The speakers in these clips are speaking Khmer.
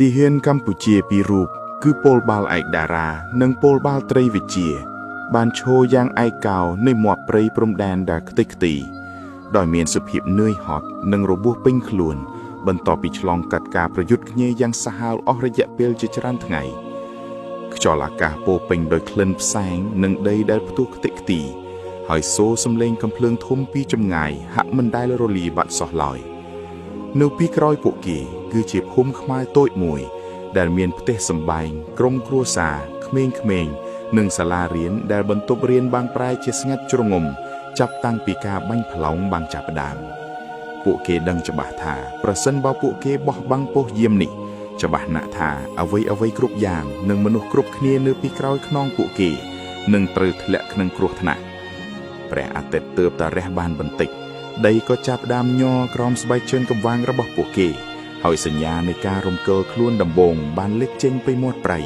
ទីហ៊ានកម្ពុជាពីររូបគឺពលបាល់ឯកតារានិងពលបាល់ត្រីវិជាបានឈរយ៉ាងឯកោនៃមាត់ព្រៃព្រំដែនដែលខ្ទេចខ្ទីដោយមានសភាពនឿយហត់និងរបួសពេញខ្លួនបន្ទាប់ពីឆ្លងកាត់ការប្រយុទ្ធគ្នាយ៉ាងសាហាវអស់រយៈពេលជាច្រើនថ្ងៃខ្យល់អាកាសពោពេញដោយក្លិនផ្សែងនិងដីដែលផ្ទុះខ្ទេចខ្ទីហើយសូរសំឡេងកំភ្លើងធំពីចម្ងាយហាក់មិនដែលរលាយបាត់សោះឡើយនៅពីក្រោយពួកគេគឺជាភូមិខ្មែរតូចមួយដែលមានផ្ទះសម្បែងក្រុមគ្រួសារក្មេងៗនិងសាលារៀនដែលបន្ទប់រៀនបានប្រែជាស្ងាត់ជ្រងំចាប់តាំងពីការបាញ់ផ្លោងបានចាប់ផ្ដើមពួកគេដឹងច្បាស់ថាប្រសិនបើពួកគេបោះបង់ពោះយាមនេះច្បាស់ណាស់ថាអ្វីគ្រប់យ៉ាងនិងមនុស្សគ្រប់គ្នានៅពីក្រោយខ្នងពួកគេនឹងត្រូវធ្លាក់ក្នុងគ្រោះថ្នាក់ព្រះអាទិត្យទើបតែរះបានបន្តិចដីក៏ចាប់ផ្ដើមញ័រក្រោមស្បែកជើងកំវាងរបស់ពួកគេហើយសញ្ញានៃការរំកិលខ្លួនដំបូងបានលេចចេញពីមាត់ព្រៃ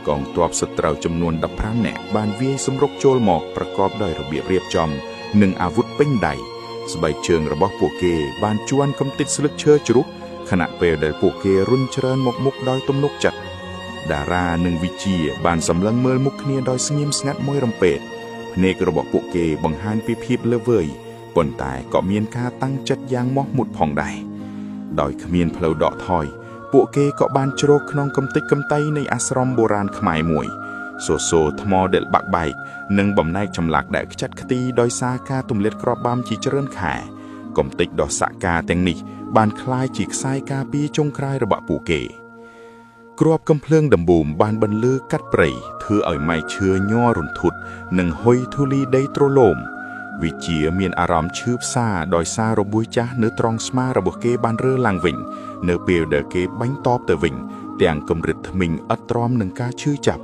កងទ័ពសត្រូវចំនួន15នាក់បានវាយសម្រុកចូលមកប្រកបដោយរបៀបរៀបចំនិងអាវុធពេញដៃស្បែកជើងរបស់ពួកគេបានជួនកំទេចស្លឹកឈើជ្រុះខណៈពេលដែលពួកគេរុញច្រើនមកមុខដោយទំនុកចិត្តតារានិងវិជាបានសម្លឹងមើលមុខគ្នាដោយស្ងៀមស្ងាត់មួយរំពេចភ្នែករបស់ពួកគេបង្ហាញពីភាពលើវើយប៉ុន្តែក៏មានការតាំងចិត្តយ៉ាងមោះមុតផងដែរដោយគ្មានផ្លូវដកថយពួកគេក៏បានជ្រកក្នុងកំទេចកំតៃនៃអាស្រមបុរាណខ្មែរមួយសសរថ្មដែលបាក់បែកនិងបំណែកចម្លាក់ដែលខ្ចាត់ខ្ទីដោយសារការទម្លាតគ្រាប់បាំជាច្រើនខែកំទេចដ៏សក្ការទាំងនេះបានคล้ายជាខ្សែការពារចុងក្រោយរបស់ពួកគេគ្រាប់កំភ្លើងដំបូមបានបន្លឺកាត់ព្រៃធ្វើឲ្យម៉ែឈើញ័ររន្ធត់និងហុយធូលីដីទ្រលោមវិជាមានអារម្មណ៍ឈឺផ្សាដោយសាររបួសចាស់នៅត្រង់ស្មារបស់គេបានរើឡើងវិញនៅពេលដែលគេបាញ់តបទៅវិញទាំងកម្រិតធ្មេញឥតទ្រាំនឹងការឈឺចាប់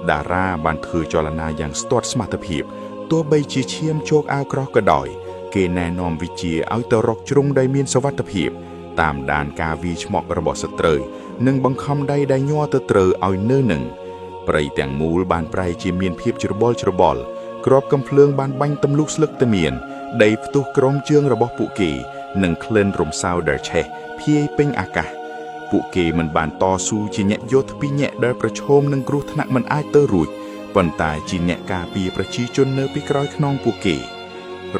តារាបានធ្វើចលនាយ៉ាងស្ទាត់សមត្ថភាពទោះបីជាឈាមជោកអាវក្រោះក៏ដោយគេណែនាំវិជាឲ្យទៅរកជ្រុងដែលមានសុវត្ថិភាពតាមដានការវាយឆ្មក់របស់សត្រូវនិងបង្ខំដៃដែលញ័រទៅត្រូវឲ្យនៅនឹងព្រៃទាំងមូលបានប្រែជាមានភាពច្របល់គ្រាប់កំភ្លើងបានបាញ់ទម្លុះស្លឹកតែមានដីផ្ទុះក្រោមជើងរបស់ពួកគេនិងក្លិនរំសៅដែលឆេះភាយពេញអាកាសពួកគេមិនបានតស៊ូជាអ្នកយោធាពីរនាក់ដែលប្រឈមនឹងគ្រោះថ្នាក់មិនអាចទៅរួចប៉ុន្តែជាអ្នកការពារប្រជាជននៅពីក្រោយខ្នងពួកគេ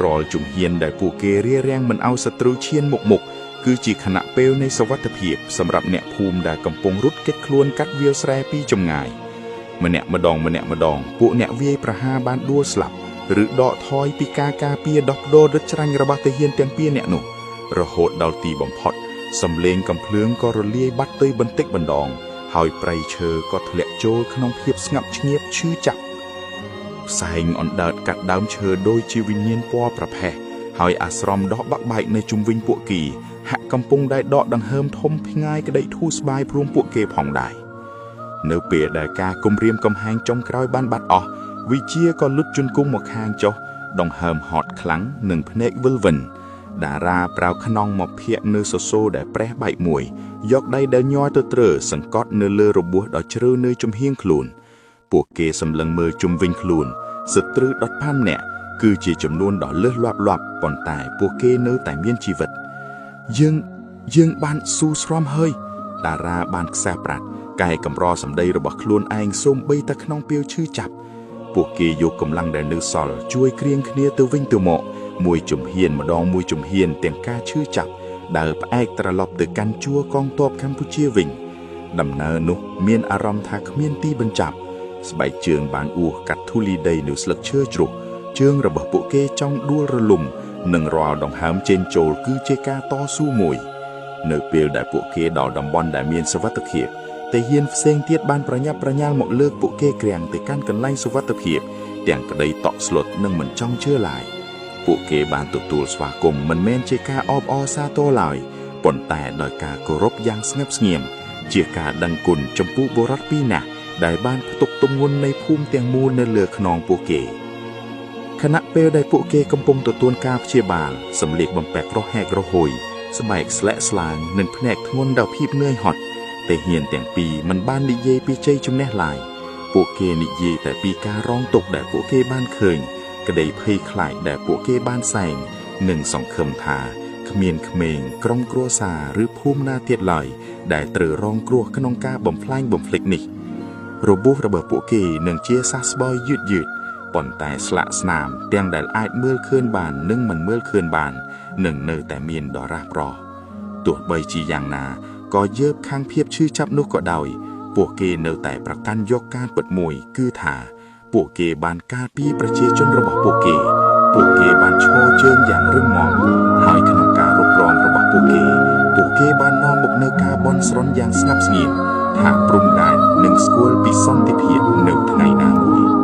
រាល់ជំហានដែលពួកគេរារាំងមិនឲ្យសត្រូវឈានមុខគឺជាខណៈពេលនៃសុវត្ថិភាពសម្រាប់អ្នកភូមិដែលកំពុងរត់គេចខ្លួនកាត់វាលស្រែពីចម្ងាយម្នាក់ម្ដងពួកអ្នកវាយប្រហារបានដួលស្លាប់ឬដកថយពីការការពារដោះដូររឹតច្រាញ់របស់ទាហានទាំងពីរនាក់នោះរហូតដល់ទីបំផុតសំឡេងកំភ្លើងក៏រលាយបាត់ទៅបន្តិចម្ដងហើយព្រៃឈើក៏ធ្លាក់ចូលក្នុងភាពស្ងប់ស្ងៀមឈឺចាប់ផ្សែងអណ្ដើតកាត់ដើមឈើដូចជាវិញ្ញាណពណ៌ប្រផេះហើយអាស្រមដោះបាក់បែកនៅជុំវិញពួកគេហាក់កំពុងតែដកដង្ហើមធំផ្ងាយក្តីធូរស្បើយព្រមពួកគេផងដែរនៅពេលដែលការគំរាមកំហែងចុងក្រោយបានបាត់អស់វិជាក៏លុតជង្គង់មកខាងចុះដង្ហើមហត់ខ្លាំងនិងភ្នែកវិលវិនតារាប្រៅខ្នងមកភាកនៅសសរដែលប្រេះបែកមួយយកដៃដែលញ័រទៅត្រើសង្កត់នៅលើរបួសដ៏ជ្រៅនៅចំហៀងខ្លួនពួកគេសម្លឹងមើលជុំវិញខ្លួនសត្រូវ15នាក់គឺជាចំនួនដ៏លើសលាប់ប៉ុន្តែពួកគេនៅតែមានជីវិតយើងបានស៊ូស្រាំហើយតារាបានខ្សែប្រាត់កែកម្រសម្ដីរបស់ខ្លួនឯងសូម្បីតែក្នុងពេលឈឺចាប់ពួកគេយកកម្លាំងដែលនៅសល់ជួយគ្រៀងគ្នាទៅវិញទៅមកមួយជំហានម្ដងមួយជំហានទាំងការឈឺចាប់ដើរផ្អែកត្រឡប់ទៅកាន់ជួរកងទ័ពកម្ពុជាវិញដំណើរនោះមានអារម្មណ៍ថាគ្មានទីបញ្ចប់ស្បែកជើងបានអួសកាត់ធូលីដីនៅស្លឹកឈើជ្រុះជើងរបស់ពួកគេចង់ដួលរលំនិងរាល់ដង្ហើមចេញចូលគឺជាការតស៊ូមួយនៅពេលដែលពួកគេដល់តំបន់ដែលមានសុវត្ថិភាពទាហានផ្សេងទៀតបានប្រញាប់ប្រញាល់មកលើកពួកគេក្រាំងទៅកាន់កន្លែងសុវត្ថិភាពទាំងក្តីតក់ស្លុតនិងមិនចង់ជឿឡើយពួកគេបានទទួលស្វាគមន៍មិនមែនជាការអបអរសាទរឡើយប៉ុន្តែដោយការគោរពយ៉ាងស្ងប់ស្ងៀមជាការដឹងគុណចំពោះបុរសពីរនាក់ដែលបានផ្ទុកទម្ងន់នៃភូមិទាំងមូលនៅលើខ្នងពួកគេខណៈពេលដែលពួកគេកំពុងទទួលការព្យាបាលសម្លៀកបំពាក់រហែករហួយស្បែកស្លែកស្លាំងនិងភ្នែកធ្ងន់ដោយភាពនឿយហត់ទាហានទាំងពីរមិនបាននិយាយពីជ័យជំនះឡើយពួកគេនិយាយតែពីការរងទុក្ខដែលពួកគេបានឃើញក្តីភ័យខ្លាចដែលពួកគេបានសែងនិងសង្ឃឹមថា គ្មានក្មេងក្រុមគ្រួសារឬភូមិណាទៀតឡើយដែលត្រូវរងគ្រោះក្នុងការបំផ្លាញបំភ្លេចនេះរបួសរបស់ពួកគេនឹងជាសះស្បើយយឺតប៉ុន្តែស្លាកស្នាមទាំងដែលអាចមើលឃើញបាននិងមិនមើលឃើញបាននឹងនៅតែមានដរាសប្រោះទោះបីជាយ៉ាងណាក៏យើបខាងភាពឈឺចាប់នោះក៏ដោយពួកគេនៅតែប្រកាន់យកការពិតមួយគឺថាពួកគេបានការពារប្រជាជនរបស់ពួកគេបានឈរជើងយ៉ាងរឹងមាំហើយក្នុងការរករងរបស់ពួកគេបាននាំមកនូវការបន់ស្រន់យ៉ាងស្ងប់ស្ងាត់ថាព្រំដែននឹងស្គាល់ពីសន្តិភាពនៅថ្ងៃណាមួយ